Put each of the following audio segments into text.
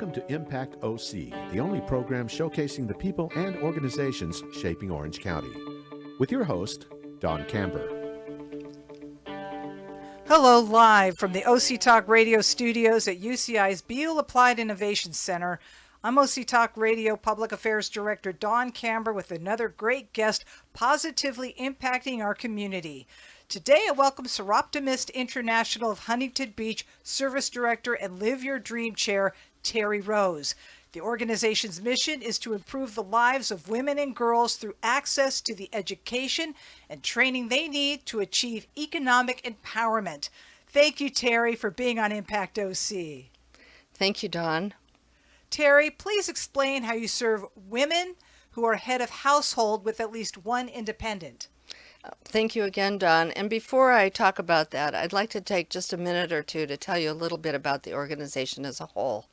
Welcome to Impact OC, the only program showcasing the people and organizations shaping Orange County. With your host, Don Camber. Hello, live from the OC Talk Radio studios at UCI's Beale Applied Innovation Center. I'm OC Talk Radio Public Affairs Director Don Camber with another great guest positively impacting our community. Today, I welcome Soroptimist International of Huntington Beach Service Director and Live Your Dream Chair, Terry Rose. The organization's mission is to improve the lives of women and girls through access to the education and training they need to achieve economic empowerment. Thank you, Terry, for being on Impact OC. Thank you, Dawn. Terry, please explain how you serve women who are head of household with at least one independent. Thank you again, Dawn. And before I talk about that, I'd like to take just a minute or two to tell you a little bit about the organization as a whole.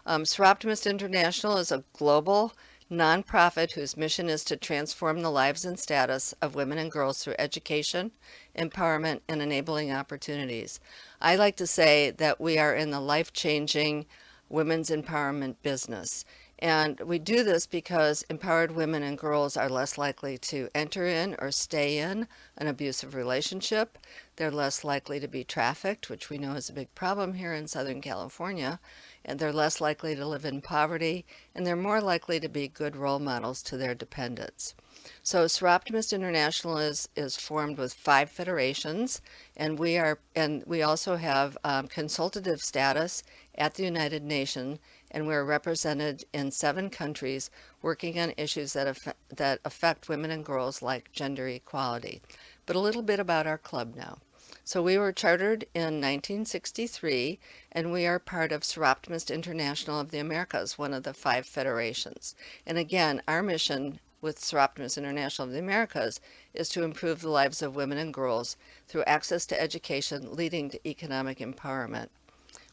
Soroptimist International is a global nonprofit whose mission is to transform the lives and status of women and girls through education, empowerment, and enabling opportunities. I like to say that we are in the life-changing women's empowerment business. And we do this because empowered women and girls are less likely to enter in or stay in an abusive relationship. They're less likely to be trafficked, which we know is a big problem here in Southern California. And they're less likely to live in poverty, and they're more likely to be good role models to their dependents. So Soroptimist International is formed with 5 federations, and we also have consultative status at the United Nations, and we're represented in 7 countries working on issues that affect women and girls like gender equality. But a little bit about our club now. So we were chartered in 1963, and we are part of Soroptimist International of the Americas, one of the 5 federations. And again, our mission with Soroptimist International of the Americas is to improve the lives of women and girls through access to education leading to economic empowerment.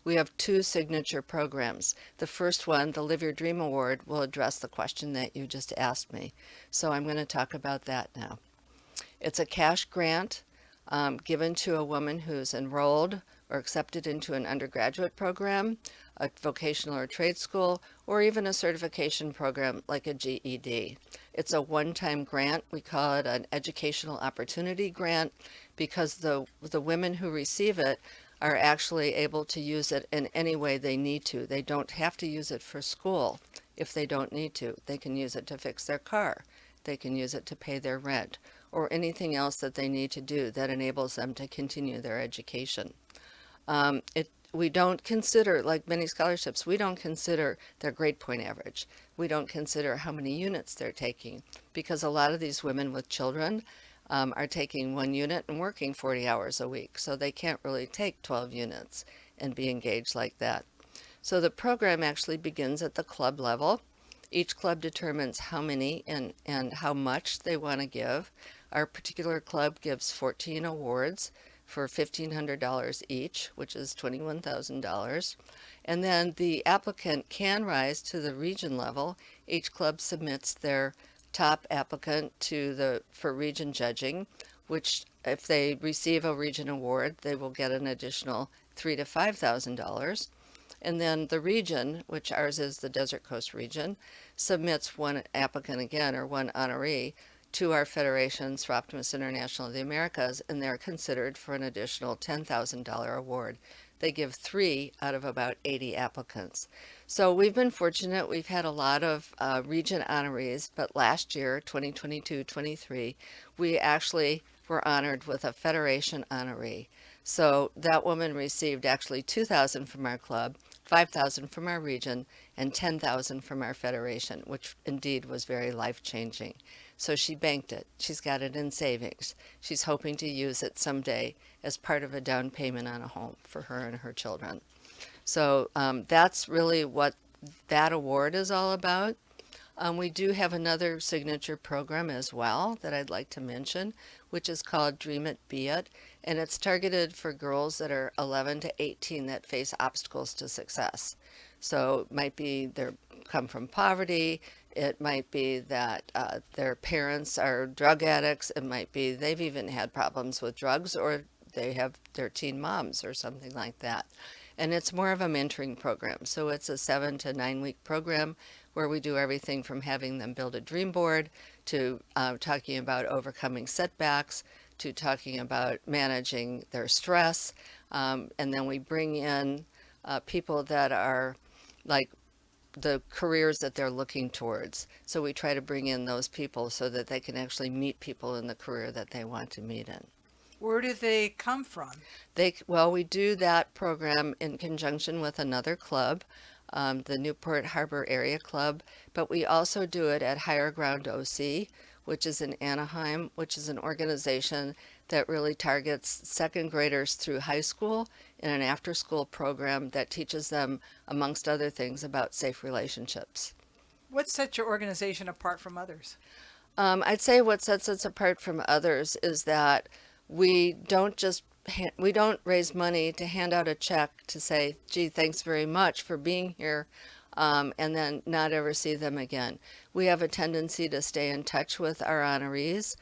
We have 2 signature programs. The first one, the Live Your Dream Award, will address the question that you just asked me. So I'm going to talk about that now. It's a cash grant given to a woman who's enrolled or accepted into an undergraduate program, a vocational or trade school, or even a certification program like a GED. It's a one-time grant. We call it an educational opportunity grant because the women who receive it are actually able to use it in any way they need to. They don't have to use it for school if they don't need to. They can use it to fix their car. They can use it to pay their rent or anything else that they need to do that enables them to continue their education. We don't consider, like many scholarships, we don't consider their grade point average. We don't consider how many units they're taking because a lot of these women with children are taking 1 unit and working 40 hours a week, so they can't really take 12 units and be engaged like that. So the program actually begins at the club level. Each club determines how many and how much they want to give. Our particular club gives 14 awards for $1,500 each, which is $21,000. And then the applicant can rise to the region level. Each club submits their top applicant for region judging, which if they receive a region award, they will get an additional $3,000 to $5,000. And then the region, which ours is the Desert Coast region, submits one applicant again, or one honoree, to our federation, Soroptimist International of the Americas, and they're considered for an additional $10,000 award. They give 3 out of about 80 applicants. So we've been fortunate. We've had a lot of region honorees, but last year, 2022-23, we actually were honored with a federation honoree. So that woman received actually $2,000 from our club, $5,000 from our region, and $10,000 from our federation, which indeed was very life-changing. So she banked it. She's got it in savings. She's hoping to use it someday as part of a down payment on a home for her and her children. So that's really what that award is all about. We do have another signature program as well that I'd like to mention, which is called Dream It, Be It, and it's targeted for girls that are 11 to 18 that face obstacles to success. So it might be they come from poverty, it might be that their parents are drug addicts, it might be they've even had problems with drugs, or they have their teen moms or something like that. And it's more of a mentoring program. So it's a 7 to 9 week program where we do everything from having them build a dream board to talking about overcoming setbacks to talking about managing their stress. And then we bring in people that are like the careers that they're looking towards. So we try to bring in those people so that they can actually meet people in the career that they want to meet in. Where do they come from? Well, we do that program in conjunction with another club, the Newport Harbor Area Club, but we also do it at Higher Ground OC, which is in Anaheim, which is an organization that really targets second graders through high school in an after-school program that teaches them, amongst other things, about safe relationships. What sets your organization apart from others? I'd say what sets us apart from others is that we don't raise money to hand out a check to say, gee, thanks very much for being here, and then not ever see them again. We have a tendency to stay in touch with our honorees.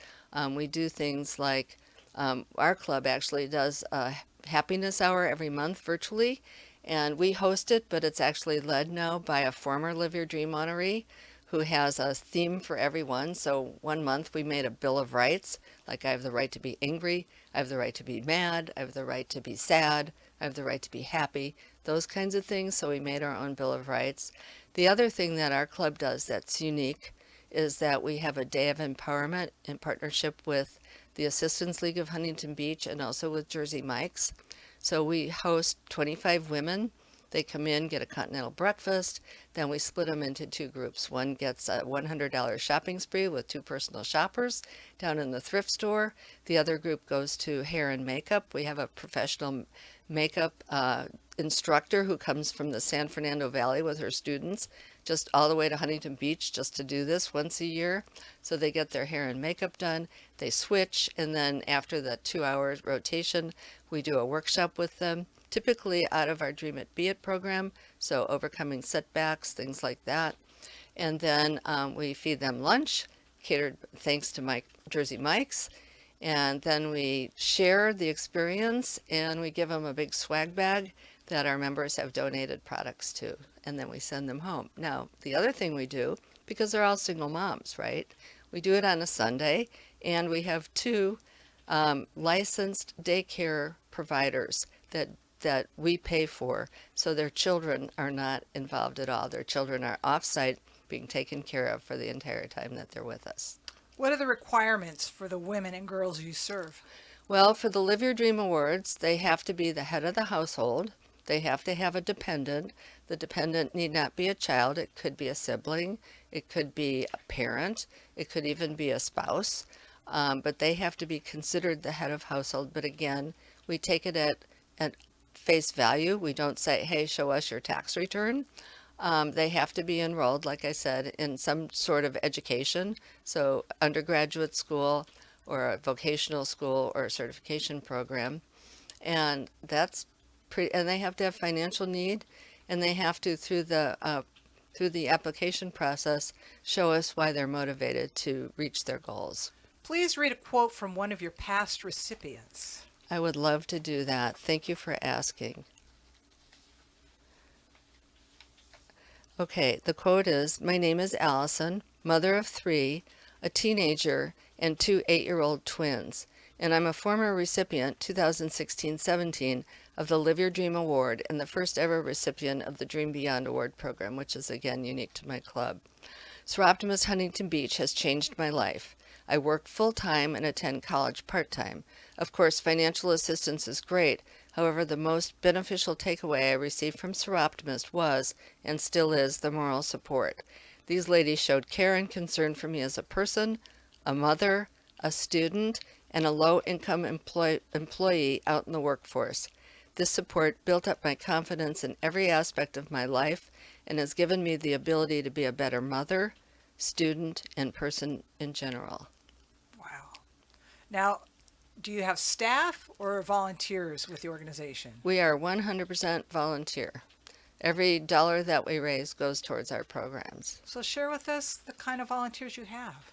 We do things like our club actually does a happiness hour every month virtually, and we host it, but it's actually led now by a former Live Your Dream honoree who has a theme for everyone. So one month we made a Bill of Rights, like I have the right to be angry, I have the right to be mad, I have the right to be sad, I have the right to be happy, those kinds of things. So we made our own Bill of Rights. The other thing that our club does that's unique is that we have a day of empowerment in partnership with the Assistance League of Huntington Beach and also with Jersey Mike's. So we host 25 women. They come in, get a continental breakfast, then we split them into two groups. One gets a $100 shopping spree with two personal shoppers down in the thrift store. The other group goes to hair and makeup. We have a professional makeup instructor who comes from the San Fernando Valley with her students, just all the way to Huntington Beach just to do this once a year. So they get their hair and makeup done, they switch, and then after the 2 hours rotation, we do a workshop with them, typically out of our Dream It, Be It program, so overcoming setbacks, things like that. And then we feed them lunch, catered thanks to Jersey Mike's. And then we share the experience and we give them a big swag bag that our members have donated products to. And then we send them home. Now, the other thing we do, because they're all single moms, right? We do it on a Sunday, and we have two licensed daycare providers that we pay for, so their children are not involved at all. Their children are off-site being taken care of for the entire time that they're with us. What are the requirements for the women and girls you serve? Well, for the Live Your Dream Awards, they have to be the head of the household. They have to have a dependent. The dependent need not be a child. It could be a sibling. It could be a parent. It could even be a spouse. But they have to be considered the head of household. But again, we take it at face value. We don't say, hey, show us your tax return. They have to be enrolled, like I said, in some sort of education. So undergraduate school or a vocational school or a certification program. And that's and they have to have financial need, and they have to, through the application process, show us why they're motivated to reach their goals. Please read a quote from one of your past recipients. I would love to do that. Thank you for asking. Okay, the quote is, "My name is Allison, mother of 3, a teenager, and 2 8-year-old twins, and I'm a former recipient, 2016-17, of the Live Your Dream Award and the first ever recipient of the Dream Beyond Award program, which is again unique to my club. Soroptimist Huntington Beach has changed my life. I work full-time and attend college part-time. Of course, financial assistance is great. However, the most beneficial takeaway I received from Soroptimist was, and still is, the moral support. These ladies showed care and concern for me as a person, a mother, a student, and a low-income employee out in the workforce. This support built up my confidence in every aspect of my life and has given me the ability to be a better mother, student, and person in general." Wow. Now, do you have staff or volunteers with the organization? We are 100% volunteer. Every dollar that we raise goes towards our programs. So share with us the kind of volunteers you have.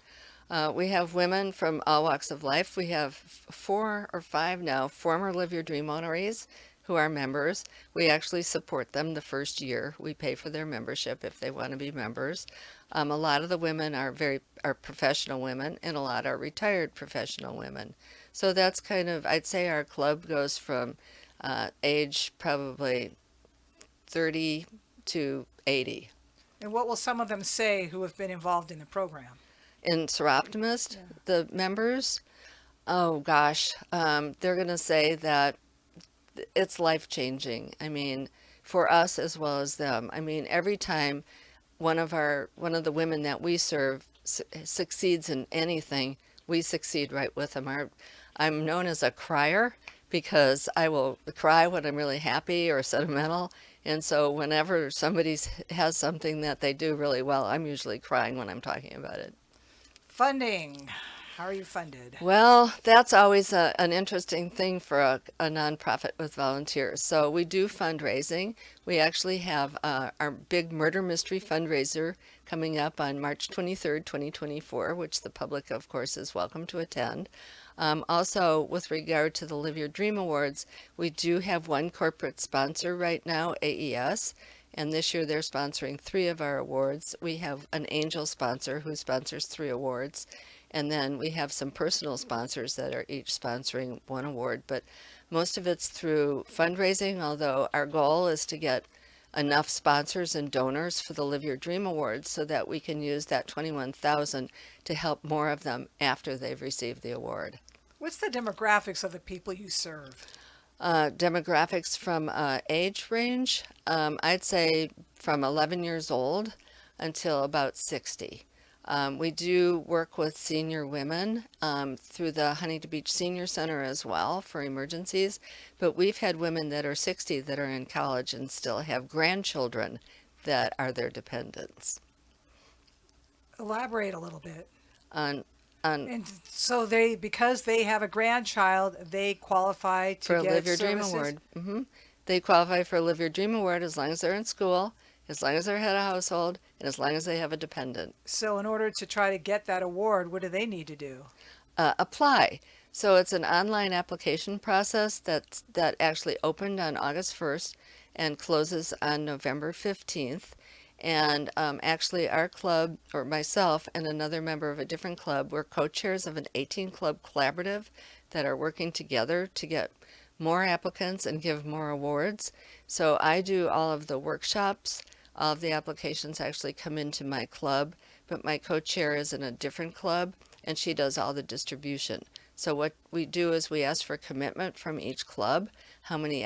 We have women from all walks of life. We have 4 or 5 now former Live Your Dream honorees who are members. We actually support them the first year. We pay for their membership if they want to be members. A lot of the women are professional women, and a lot are retired professional women. So that's kind of, I'd say our club goes from age probably 30 to 80. And what will some of them say who have been involved in the program? In Soroptimist, the members, oh gosh, they're going to say that it's life changing. I mean, for us as well as them. I mean, every time one of the women that we serve succeeds in anything, we succeed right with them. I'm known as a crier because I will cry when I'm really happy or sentimental. And so whenever somebody has something that they do really well, I'm usually crying when I'm talking about it. Funding. How are you funded? Well, that's always an interesting thing for a nonprofit with volunteers. So we do fundraising. We actually have our big murder mystery fundraiser coming up on March 23rd, 2024, which the public, of course, is welcome to attend. Also, with regard to the Live Your Dream Awards, we do have one corporate sponsor right now, AES, and this year they're sponsoring 3 of our awards. We have an angel sponsor who sponsors 3 awards, and then we have some personal sponsors that are each sponsoring 1 award, but most of it's through fundraising, although our goal is to get enough sponsors and donors for the Live Your Dream Awards so that we can use that $21,000 to help more of them after they've received the award. What's the demographics of the people you serve? Demographics from age range, I'd say from 11 years old until about 60. We do work with senior women through the Huntington Beach Senior Center as well for emergencies, but we've had women that are 60 that are in college and still have grandchildren that are their dependents. Elaborate a little bit. On And so because they have a grandchild, they qualify to for a get Live Your services? Dream Award. They qualify for a Live Your Dream Award as long as they're in school, as long as they're head of household, and as long as they have a dependent. So in order to try to get that award, what do they need to do? Apply. So it's an online application process that actually opened on August 1st and closes on November 15th. And actually our club, or myself and another member of a different club, we're co-chairs of an 18-club collaborative that are working together to get more applicants and give more awards. So I do all of the workshops. All of the applications actually come into my club, but my co-chair is in a different club, and she does all the distribution. So what we do is we ask for commitment from each club. How many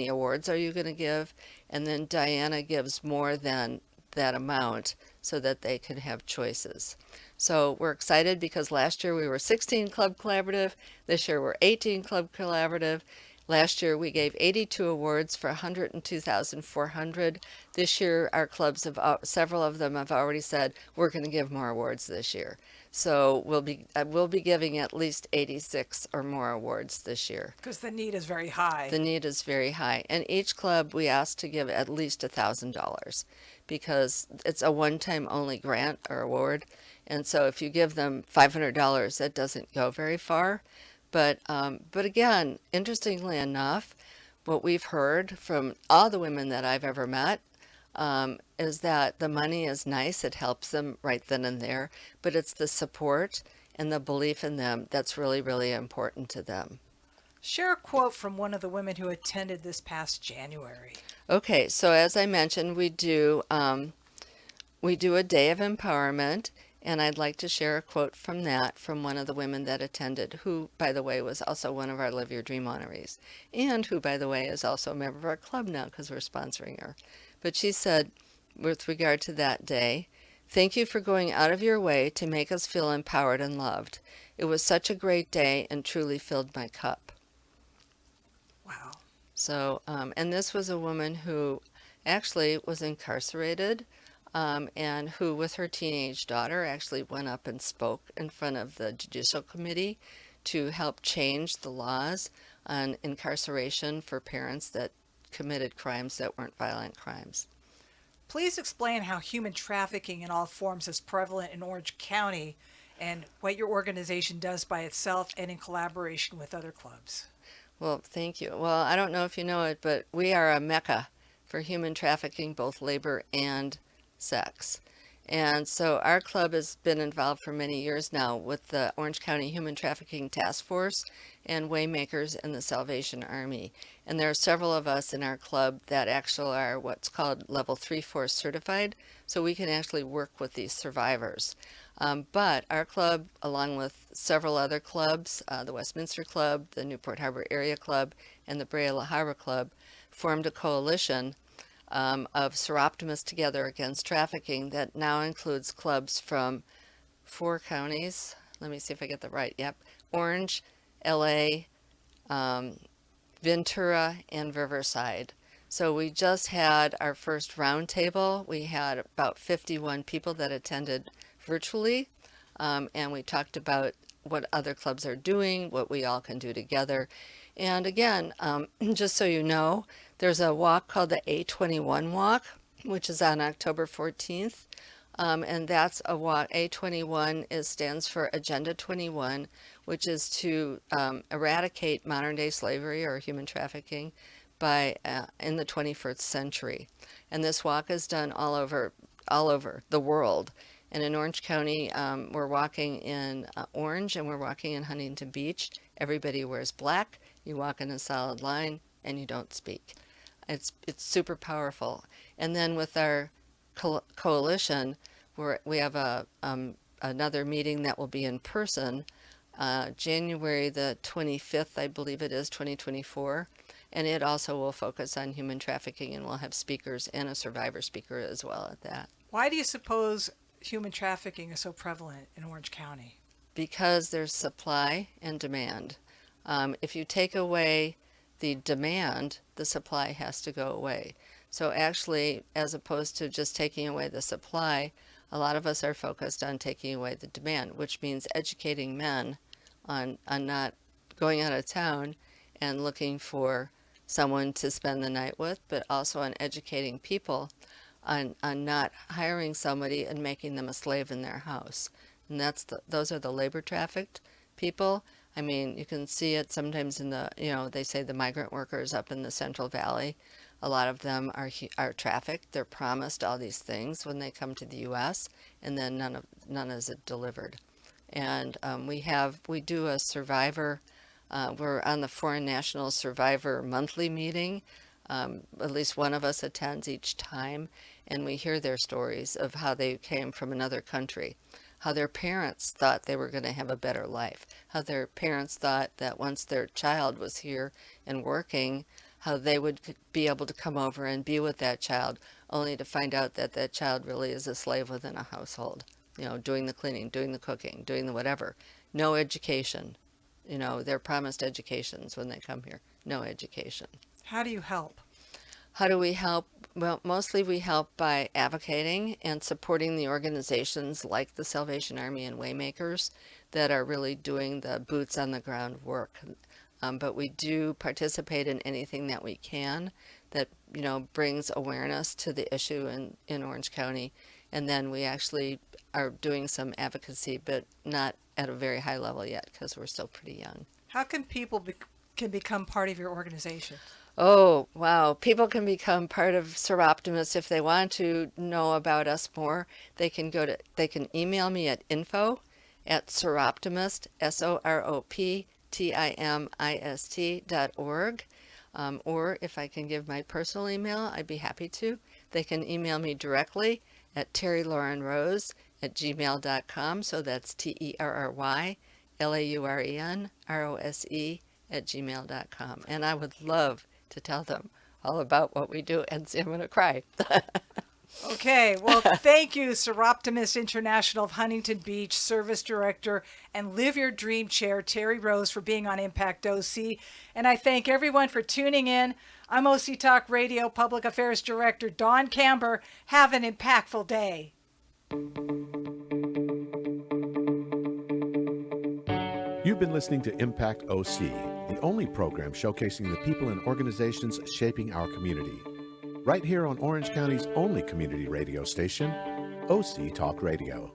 awards are you going to give? And then Diana gives more than that amount so that they can have choices. So we're excited because last year we were 16 Club Collaborative. This year we're 18 Club Collaborative. Last year we gave 82 awards for 102,400. This year our clubs several of them have already said we're going to give more awards this year. So we'll be giving at least 86 or more awards this year. Because the need is very high. The need is very high. And each club we ask to give at least $1,000 because it's a one-time only grant or award. And so if you give them $500, that doesn't go very far. But again, interestingly enough, what we've heard from all the women that I've ever met is that the money is nice. It helps them right then and there. But it's the support and the belief in them that's really, really important to them. Share a quote from one of the women who attended this past January. Okay, so as I mentioned, we do a day of empowerment. And I'd like to share a quote from that from one of the women that attended, who, by the way, was also one of our Live Your Dream honorees, and who, by the way, is also a member of our club now because we're sponsoring her. But she said, with regard to that day, "Thank you for going out of your way to make us feel empowered and loved. It was such a great day and truly filled my cup." Wow. So, and this was a woman who actually was incarcerated. And who, with her teenage daughter, actually went up and spoke in front of the Judicial Committee to help change the laws on incarceration for parents that committed crimes that weren't violent crimes. Please explain how human trafficking in all forms is prevalent in Orange County and what your organization does by itself and in collaboration with other clubs. Well, thank you. Well, I don't know if you know it, but we are a mecca for human trafficking, both labor and sex. And so our club has been involved for many years now with the Orange County Human Trafficking Task Force and Waymakers and the Salvation Army. And there are several of us in our club that actually are what's called level 3-4 certified, so we can actually work with these survivors. But our club, along with several other clubs, the Westminster Club, the Newport Harbor Area Club, and the Brea La Habra Club, formed a coalition of Soroptimists Together Against Trafficking that now includes clubs from 4 counties. Let me see if I get that right. Yep. Orange, LA, Ventura, and Riverside. So we just had our first roundtable. We had about 51 people that attended virtually, and we talked about what other clubs are doing, what we all can do together. And again, just so you know, there's a walk called the A21 Walk, which is on October 14th. And that's a walk. A21 stands for Agenda 21, which is to eradicate modern day slavery or human trafficking by in the 21st century. And this walk is done all over the world. And in Orange County, we're walking in Orange and we're walking in Huntington Beach. Everybody wears black. You walk in a solid line and you don't speak. It's super powerful. And then with our coalition, we have another meeting that will be in person, January the 25th, I believe it is, 2024. And it also will focus on human trafficking, and we'll have speakers and a survivor speaker as well at that. Why do you suppose human trafficking is so prevalent in Orange County? Because there's supply and demand. If you take away the demand, the supply has to go away. So actually, as opposed to just taking away the supply, a lot of us are focused on taking away the demand, which means educating men on not going out of town and looking for someone to spend the night with, but also on educating people on not hiring somebody and making them a slave in their house. And those are the labor trafficked people. I mean, you can see it sometimes in they say the migrant workers up in the Central Valley. A lot of them are trafficked. They're promised all these things when they come to the U.S., and then none is delivered. And we do a survivor. We're on the Foreign National Survivor monthly meeting. At least one of us attends each time, and we hear their stories of how they came from another country, how their parents thought they were going to have a better life, how their parents thought that once their child was here and working, how they would be able to come over and be with that child, only to find out that that child really is a slave within a household, doing the cleaning, doing the cooking, doing the whatever. No education. They're promised educations when they come here. No education. How do you help? How do we help? Well, mostly we help by advocating and supporting the organizations like the Salvation Army and Waymakers that are really doing the boots on the ground work. But we do participate in anything that we can that, brings awareness to the issue in Orange County. And then we actually are doing some advocacy, but not at a very high level yet because we're still pretty young. How can people can become part of your organization? Oh, wow. People can become part of Soroptimist if they want to know about us more. They can email me at info@soroptimist, SOROPTIMIST.org. Or if I can give my personal email, I'd be happy to. They can email me directly at terrylaurenrose@gmail.com. So that's TerryLaurenRose@gmail.com. And I would love to tell them all about what we do, and see, I'm going to cry. Okay, well, thank you, Soroptimist International of Huntington Beach Service Director and Live Your Dream Chair, Terry Rose, for being on Impact OC. And I thank everyone for tuning in. I'm OC Talk Radio Public Affairs Director Dawn Camber. Have an impactful day. You've been listening to Impact OC, the only program showcasing the people and organizations shaping our community. Right here on Orange County's only community radio station, OC Talk Radio.